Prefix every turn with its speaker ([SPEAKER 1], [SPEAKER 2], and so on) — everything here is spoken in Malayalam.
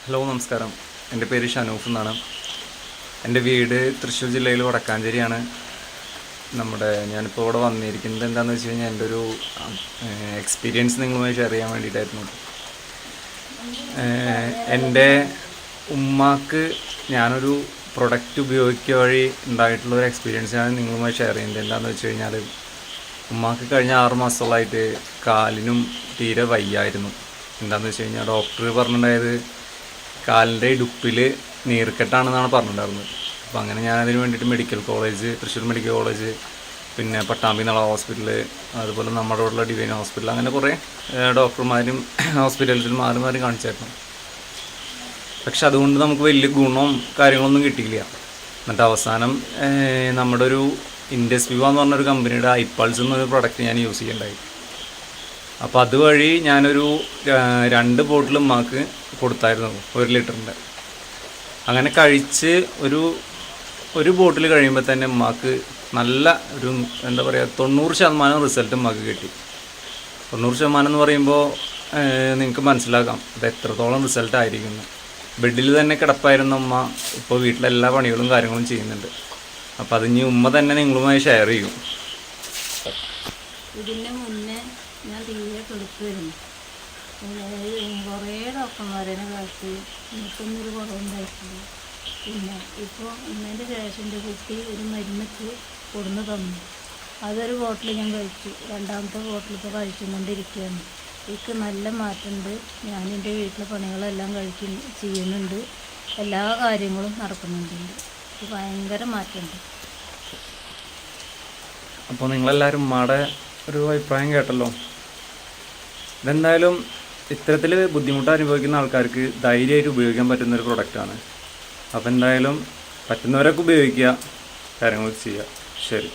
[SPEAKER 1] ഹലോ നമസ്കാരം. എൻ്റെ പേര് ഷനൂഫ് എന്നാണ്. എൻ്റെ വീട് തൃശ്ശൂർ ജില്ലയിൽ വടക്കാഞ്ചേരിയാണ്. ഞാനിപ്പോൾ ഇവിടെ വന്നിരിക്കുന്നത് എന്താണെന്ന് വെച്ച് കഴിഞ്ഞാൽ എൻ്റെ ഒരു എക്സ്പീരിയൻസ് നിങ്ങളുമായി ഷെയർ ചെയ്യാൻ വേണ്ടിയിട്ടായിരുന്നു. എൻ്റെ ഉമ്മാക്ക് ഞാനൊരു പ്രൊഡക്റ്റ് ഉപയോഗിക്കുക വഴി ഉണ്ടായിട്ടുള്ളൊരു എക്സ്പീരിയൻസ് ഞാൻ നിങ്ങളുമായി ഷെയർ ചെയ്യുന്നത്. എന്താണെന്ന് വെച്ച് കഴിഞ്ഞാൽ ഉമ്മാക്ക് കഴിഞ്ഞ 6 മാസങ്ങളായിട്ട് കാലിനും തീരെ വയ്യായിരുന്നു. എന്താണെന്ന് വെച്ച് കഴിഞ്ഞാൽ ഡോക്ടർ പറഞ്ഞിട്ടുണ്ടായത് കാലിൻ്റെ ഇടുപ്പിൽ നീർക്കെട്ടാണെന്നാണ് പറഞ്ഞിട്ടുണ്ടായിരുന്നത്. അപ്പോൾ അങ്ങനെ ഞാനതിന് വേണ്ടിയിട്ട് തൃശ്ശൂർ മെഡിക്കൽ കോളേജ്, പിന്നെ പട്ടാമ്പി നള ഹോസ്പിറ്റൽ, അതുപോലെ നമ്മുടെ ഇവിടെയുള്ള ഡിവൈൻ ഹോസ്പിറ്റൽ, അങ്ങനെ കുറേ ഡോക്ടർമാരും ഹോസ്പിറ്റൽസിലും മാറി കാണിച്ചായിരുന്നു. പക്ഷെ അതുകൊണ്ട് നമുക്ക് വലിയ ഗുണവും കാര്യങ്ങളൊന്നും കിട്ടിയില്ല. എന്നിട്ട് അവസാനം നമ്മുടെ ഒരു ഇൻഡസ് വിവ എന്ന് പറഞ്ഞൊരു കമ്പനിയുടെ ഐപ്പൾസ് എന്നൊരു പ്രൊഡക്റ്റ് ഞാൻ യൂസ് ചെയ്യണ്ടായി. അപ്പോൾ അതുവഴി ഞാനൊരു 2 ബോട്ടിൽ ഉമ്മാക്ക് കൊടുത്തായിരുന്നു, 1 ലിറ്ററിൻ്റെ. അങ്ങനെ കഴിച്ച് ഒരു ബോട്ടിൽ കഴിയുമ്പോൾ തന്നെ ഉമ്മാക്ക് നല്ല ഒരു 90% റിസൾട്ട് ഉമ്മാക്ക് കിട്ടി. 90% എന്ന് പറയുമ്പോൾ നിങ്ങൾക്ക് മനസ്സിലാക്കാം അത് എത്രത്തോളം റിസൾട്ട് ആയിരിക്കുന്നു. ബെഡിൽ തന്നെ കിടപ്പായിരുന്ന ഉമ്മ ഇപ്പോൾ വീട്ടിലെല്ലാ പണികളും കാര്യങ്ങളും ചെയ്യുന്നുണ്ട്. അപ്പോൾ അത് ഇനി ഉമ്മ തന്നെ നിങ്ങളുമായി ഷെയർ ചെയ്യും.
[SPEAKER 2] ഇതിന് മുന്നേ ഞാൻ തീരെ കൊടുക്കുമായിരുന്നു. കുറേ ഡോക്ടർമാരെ കാലത്ത് എനിക്കൊന്നൊരു കുറവുണ്ടായിട്ടില്ല. പിന്നെ ഇപ്പോൾ ഇന്നതിൻ്റെ ശേഷം എൻ്റെ കുട്ടി ഒരു മരുന്നൊക്കെ കൊടുന്ന് തന്നു. അതൊരു ബോട്ടിൽ ഞാൻ കഴിച്ചു. 2ാമത്തെ ബോട്ടിൽ ഇപ്പോൾ കഴിച്ചുകൊണ്ടിരിക്കുകയാണ്. എനിക്ക് നല്ല മാറ്റമുണ്ട്. ഞാൻ എൻ്റെ വീട്ടിലെ പണികളെല്ലാം ചെയ്യുന്നുണ്ട്. എല്ലാ കാര്യങ്ങളും നടക്കുന്നുണ്ട്. എനിക്ക് ഭയങ്കര മാറ്റമുണ്ട്.
[SPEAKER 1] അപ്പോൾ നിങ്ങളെല്ലാവരും ഉമ്മയുടെ ഒരു അഭിപ്രായം കേട്ടല്ലോ. ഇതെന്തായാലും ഇത്തരത്തിൽ ബുദ്ധിമുട്ട് അനുഭവിക്കുന്ന ആൾക്കാർക്ക് ധൈര്യമായിട്ട് ഉപയോഗിക്കാൻ പറ്റുന്നൊരു പ്രൊഡക്റ്റാണ്. അപ്പോൾ എന്തായാലും പറ്റുന്നവരൊക്കെ ഉപയോഗിക്കുക, കാര്യങ്ങൾ ചെയ്യുക. ശരി.